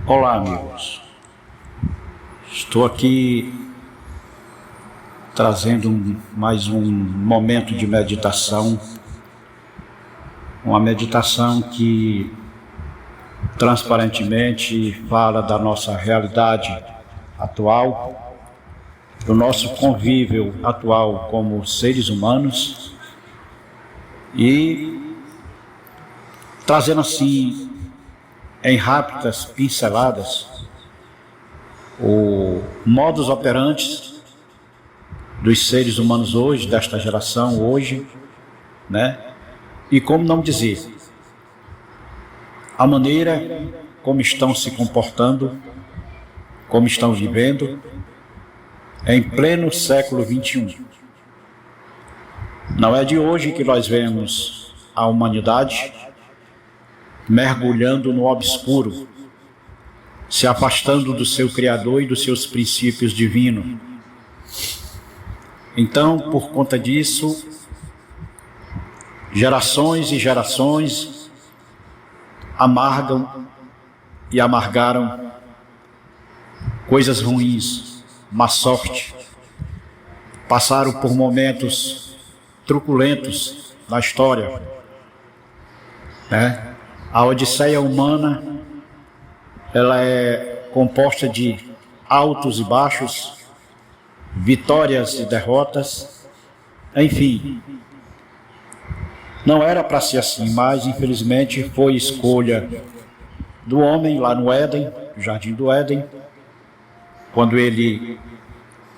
Olá, amigos. Estou aqui trazendo mais um momento de meditação, uma meditação que transparentemente fala da nossa realidade atual, do nosso convívio atual como seres humanos e trazendo assim em rápidas pinceladas o modus operandi dos seres humanos hoje, desta geração hoje, né? E como não dizer, a maneira como estão se comportando, como estão vivendo em pleno século XXI. Não é de hoje que nós vemos a humanidade mergulhando no obscuro, se afastando do seu Criador e dos seus princípios divinos. Então, por conta disso, gerações e gerações amargam e amargaram coisas ruins, má sorte, passaram por momentos truculentos na história, né? A odisseia humana, ela é composta de altos e baixos, vitórias e derrotas, enfim. Não era para ser assim, mas infelizmente foi escolha do homem lá no Éden, no Jardim do Éden, quando ele,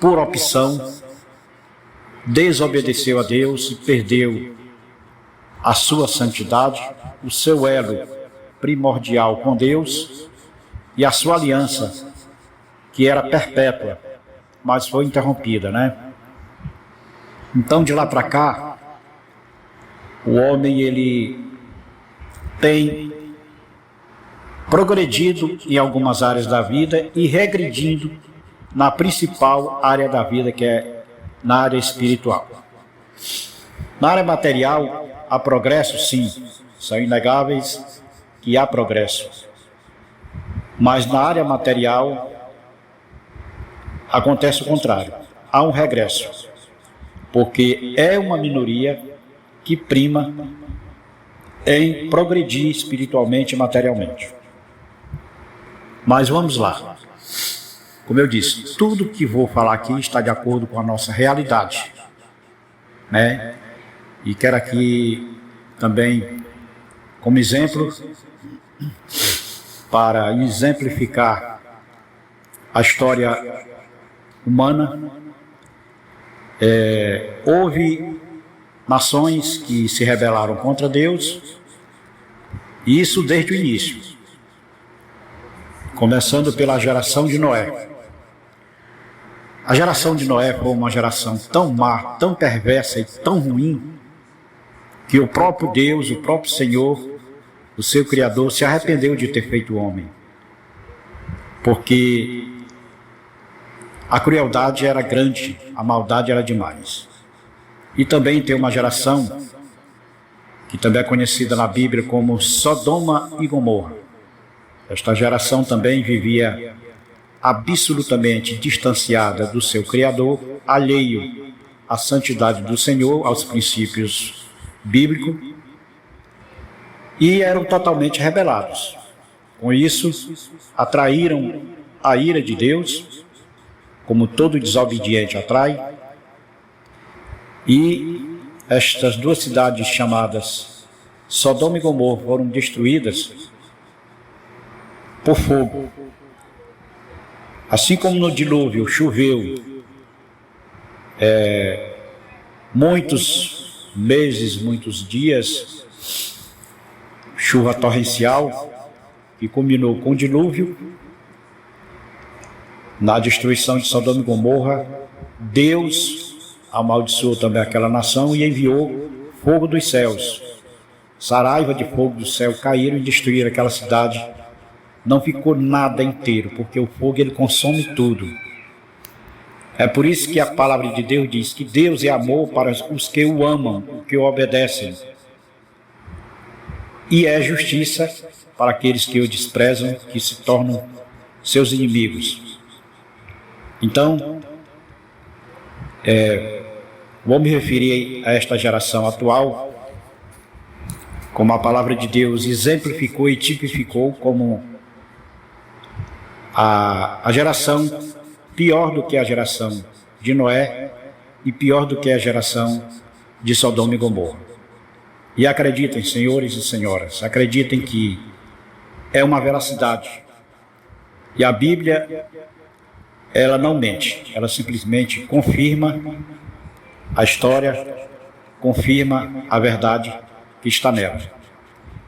por opção, desobedeceu a Deus e perdeu a sua santidade, o seu elo primordial com Deus e a sua aliança, que era perpétua, mas foi interrompida, né? Então, de lá para cá, o homem, ele tem progredido em algumas áreas da vida e regredindo na principal área da vida, que é na área espiritual. Na área material, há progresso, sim, são inegáveis que há progresso. Mas na área material, acontece o contrário, há um regresso, porque é uma minoria que prima em progredir espiritualmente e materialmente. Mas vamos lá. Como eu disse, tudo que vou falar aqui está de acordo com a nossa realidade, né? E quero aqui também, como exemplo, para exemplificar a história humana, houve nações que se rebelaram contra Deus, e isso desde o início, começando pela geração de Noé. A geração de Noé foi uma geração tão má, tão perversa e tão ruim, que o próprio Deus, o próprio Senhor, o seu Criador, se arrependeu de ter feito o homem. Porque a crueldade era grande, a maldade era demais. E também tem uma geração, que também é conhecida na Bíblia como Sodoma e Gomorra. Esta geração também vivia absolutamente distanciada do seu Criador, alheio à santidade do Senhor, aos princípios bíblicos, e eram totalmente rebelados. Com isso, atraíram a ira de Deus, como todo desobediente atrai, e estas duas cidades chamadas Sodoma e Gomorra foram destruídas por fogo. Assim como no dilúvio choveu muitos meses, muitos dias, chuva torrencial, que culminou com o dilúvio, na destruição de Sodoma e Gomorra, Deus amaldiçoou também aquela nação e enviou fogo dos céus. Saraiva de fogo do céu caíram e destruíram aquela cidade. Não ficou nada inteiro, porque o fogo ele consome tudo. É por isso que a palavra de Deus diz que Deus é amor para os que o amam, os que o obedecem. E é justiça para aqueles que o desprezam, que se tornam seus inimigos. Então, vou me referir a esta geração atual, como a palavra de Deus exemplificou e tipificou como a geração pior do que a geração de Noé e pior do que a geração de Sodoma e Gomorra. E acreditem, senhores e senhoras, acreditem que é uma veracidade. E a Bíblia, ela não mente, ela simplesmente confirma a história, confirma a verdade que está nela.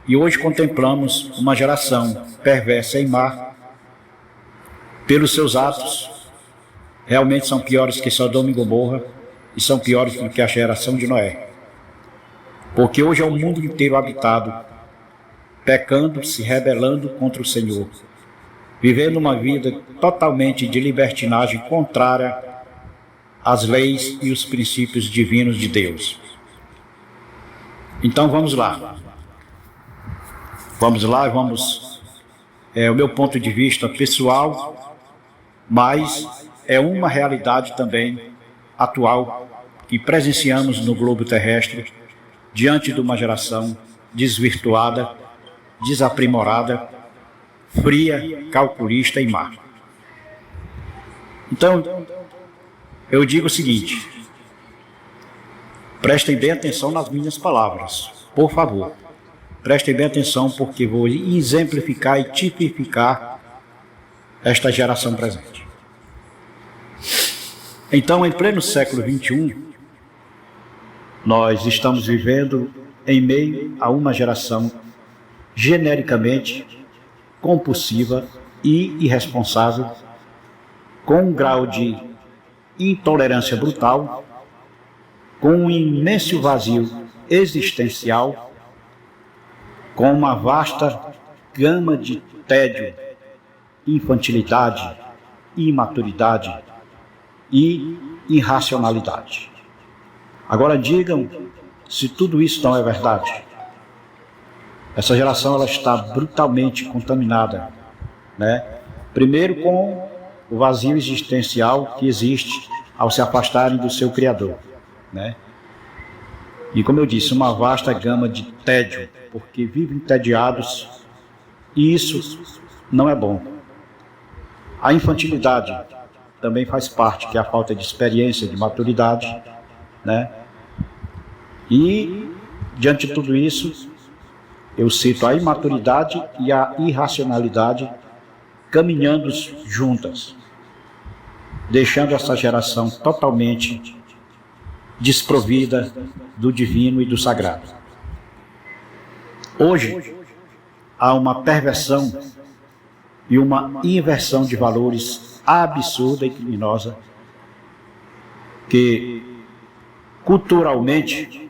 E hoje contemplamos uma geração perversa e má. Pelos seus atos, realmente são piores que Sodoma e Gomorra e são piores do que a geração de Noé. Porque hoje é o mundo inteiro habitado, pecando, se rebelando contra o Senhor, vivendo uma vida totalmente de libertinagem contrária às leis e os princípios divinos de Deus. Então vamos lá. Vamos lá, o meu ponto de vista pessoal, mas é uma realidade também atual que presenciamos no globo terrestre diante de uma geração desvirtuada, desaprimorada, fria, calculista e má. Então, eu digo o seguinte: prestem bem atenção nas minhas palavras, por favor. Prestem bem atenção, porque vou exemplificar e tipificar esta geração presente. Então, em pleno século XXI, nós estamos vivendo em meio a uma geração genericamente compulsiva e irresponsável, com um grau de intolerância brutal, com um imenso vazio existencial, com uma vasta gama de tédio, infantilidade, imaturidade e irracionalidade. Agora digam se tudo isso não é verdade. Essa geração, ela está brutalmente contaminada, né? Primeiro com o vazio existencial que existe ao se afastarem do seu Criador, né? E como eu disse, uma vasta gama de tédio, porque vivem entediados, e isso não é bom. A infantilidade também faz parte, que é a falta de experiência, de maturidade, né? E, diante de tudo isso, eu cito a imaturidade e a irracionalidade caminhando juntas, deixando essa geração totalmente desprovida do divino e do sagrado. Hoje, há uma perversão e uma inversão de valores absurda e criminosa que culturalmente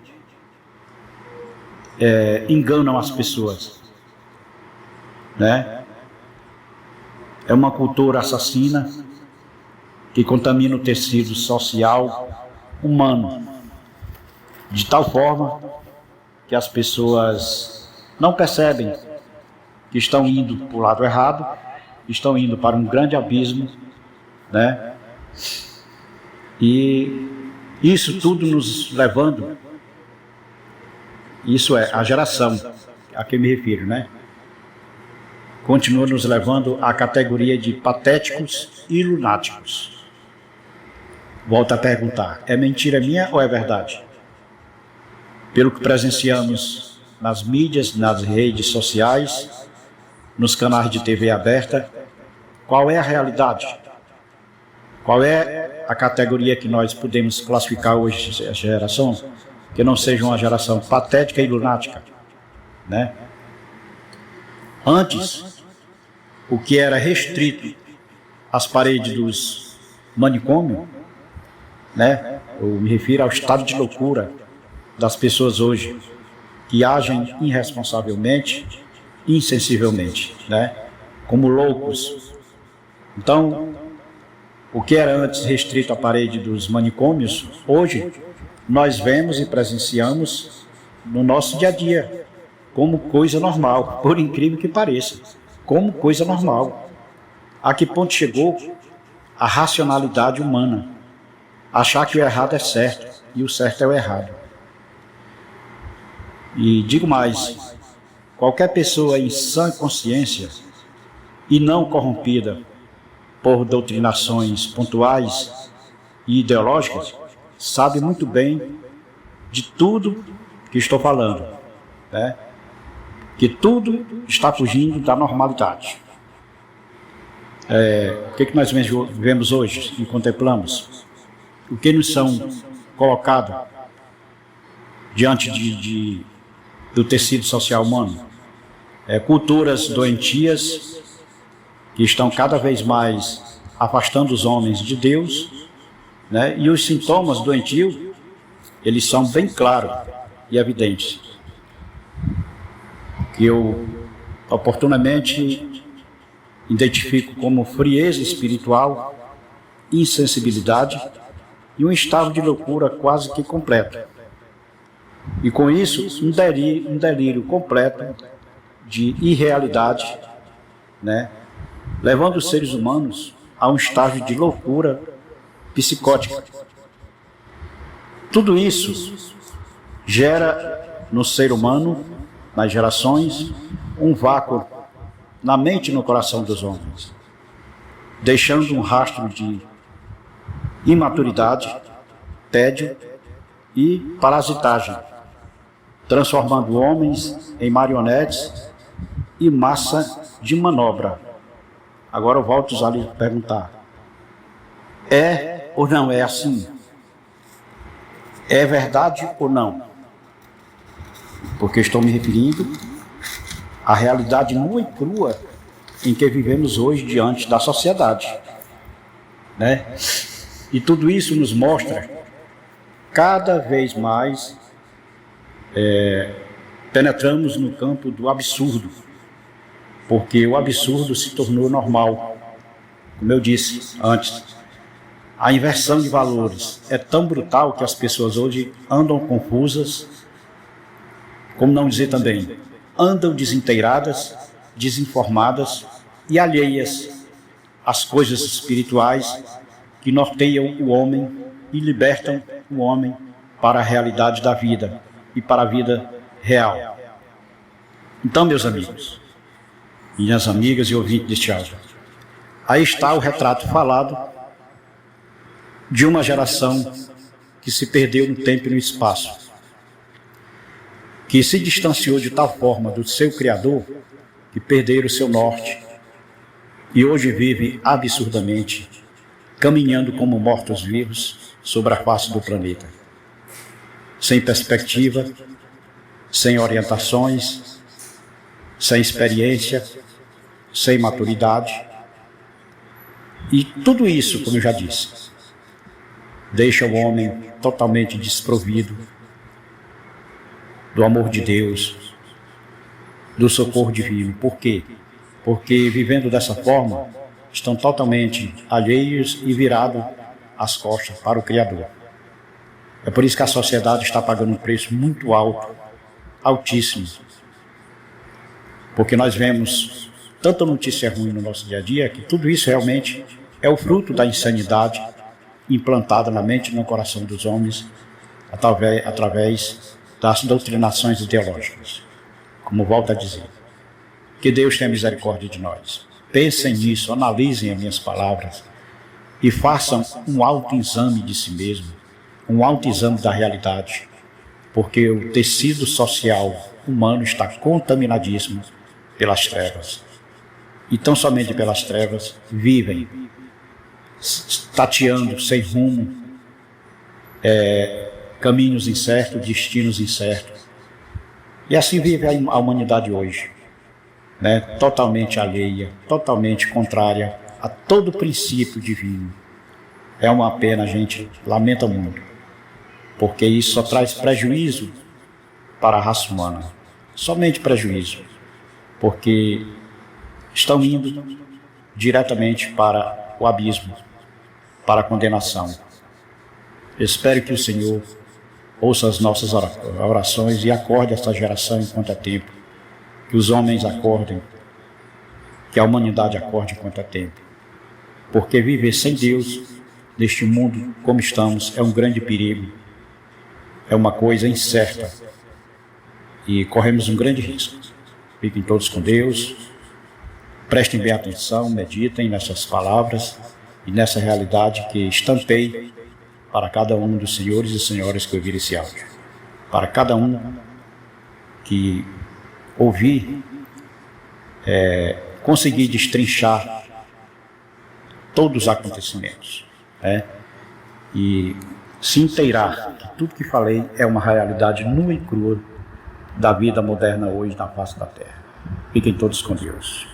enganam as pessoas, né? É uma cultura assassina que contamina o tecido social humano de tal forma que as pessoas não percebem que estão indo para o lado errado, estão indo para um grande abismo, né? E isso tudo nos levando, isso é a geração a que me refiro, né? Continua nos levando à categoria de patéticos e lunáticos. Volto a perguntar, é mentira minha ou é verdade? Pelo que presenciamos nas mídias, nas redes sociais, nos canais de TV aberta, qual é a realidade? Qual é a categoria que nós podemos classificar hoje a geração? Que não seja uma geração patética e lunática, né? Antes, o que era restrito às paredes dos manicômios, né? Eu me refiro ao estado de loucura das pessoas hoje, que agem irresponsavelmente, insensivelmente, né? Como loucos. Então, o que era antes restrito à parede dos manicômios, hoje nós vemos e presenciamos no nosso dia a dia, como coisa normal, por incrível que pareça, como coisa normal. A que ponto chegou a racionalidade humana? Achar que o errado é certo e o certo é o errado. E digo mais, qualquer pessoa em sã consciência e não corrompida por doutrinações pontuais e ideológicas, sabe muito bem de tudo que estou falando, né? Que tudo está fugindo da normalidade. O que nós vemos hoje e contemplamos? O que nos são colocado diante do tecido social humano? Culturas doentias que estão cada vez mais afastando os homens de Deus, né? E os sintomas doentios, eles são bem claros e evidentes, que eu oportunamente identifico como frieza espiritual, insensibilidade e um estado de loucura quase que completo. E com isso, um delírio completo de irrealidade, né? Levando os seres humanos a um estágio de loucura psicótica. Tudo isso gera no ser humano, nas gerações, um vácuo na mente e no coração dos homens, deixando um rastro de imaturidade, tédio e parasitagem, transformando homens em marionetes e massa de manobra. Agora eu volto a lhe perguntar, é ou não é assim? É verdade ou não? Porque estou me referindo à realidade nua e crua em que vivemos hoje diante da sociedade, né? E tudo isso nos mostra cada vez mais penetramos no campo do absurdo, porque o absurdo se tornou normal. Como eu disse antes, a inversão de valores é tão brutal que as pessoas hoje andam confusas, como não dizer também, andam desinteiradas, desinformadas e alheias às coisas espirituais que norteiam o homem e libertam o homem para a realidade da vida e para a vida real. Então, meus amigos, minhas amigas e ouvintes deste áudio, aí está o retrato falado de uma geração que se perdeu no tempo e no espaço, que se distanciou de tal forma do seu Criador que perderam o seu norte e hoje vive absurdamente caminhando como mortos-vivos sobre a face do planeta, sem perspectiva, sem orientações, sem experiência, sem maturidade. E tudo isso, como eu já disse, deixa o homem totalmente desprovido do amor de Deus, do socorro divino. Por quê? Porque vivendo dessa forma, estão totalmente alheios e virados as costas para o Criador. É por isso que a sociedade está pagando um preço muito alto, altíssimo. Porque nós vemos tanta notícia ruim no nosso dia a dia, que tudo isso realmente é o fruto da insanidade implantada na mente e no coração dos homens através das doutrinações ideológicas. Como volto a dizer, que Deus tenha misericórdia de nós. Pensem nisso, analisem as minhas palavras e façam um autoexame de si mesmo, um autoexame da realidade, porque o tecido social humano está contaminadíssimo pelas trevas. E tão somente pelas trevas vivem, tateando sem rumo, caminhos incertos, destinos incertos. E assim vive a humanidade hoje, né? Totalmente alheia, totalmente contrária a todo princípio divino. É uma pena, a gente lamenta muito, porque isso só traz prejuízo para a raça humana, somente prejuízo, porque estão indo diretamente para o abismo, para a condenação. Espero que o Senhor ouça as nossas orações e acorde esta geração enquanto é tempo, que os homens acordem, que a humanidade acorde enquanto é tempo. Porque viver sem Deus, neste mundo como estamos, é um grande perigo, é uma coisa incerta e corremos um grande risco. Fiquem todos com Deus, prestem bem atenção, meditem nessas palavras e nessa realidade que estampei para cada um dos senhores e senhoras que ouvir esse áudio. Para cada um que ouvir, conseguir destrinchar todos os acontecimentos, e se inteirar que tudo que falei é uma realidade nua e crua da vida moderna hoje na face da Terra. Fiquem todos com Deus.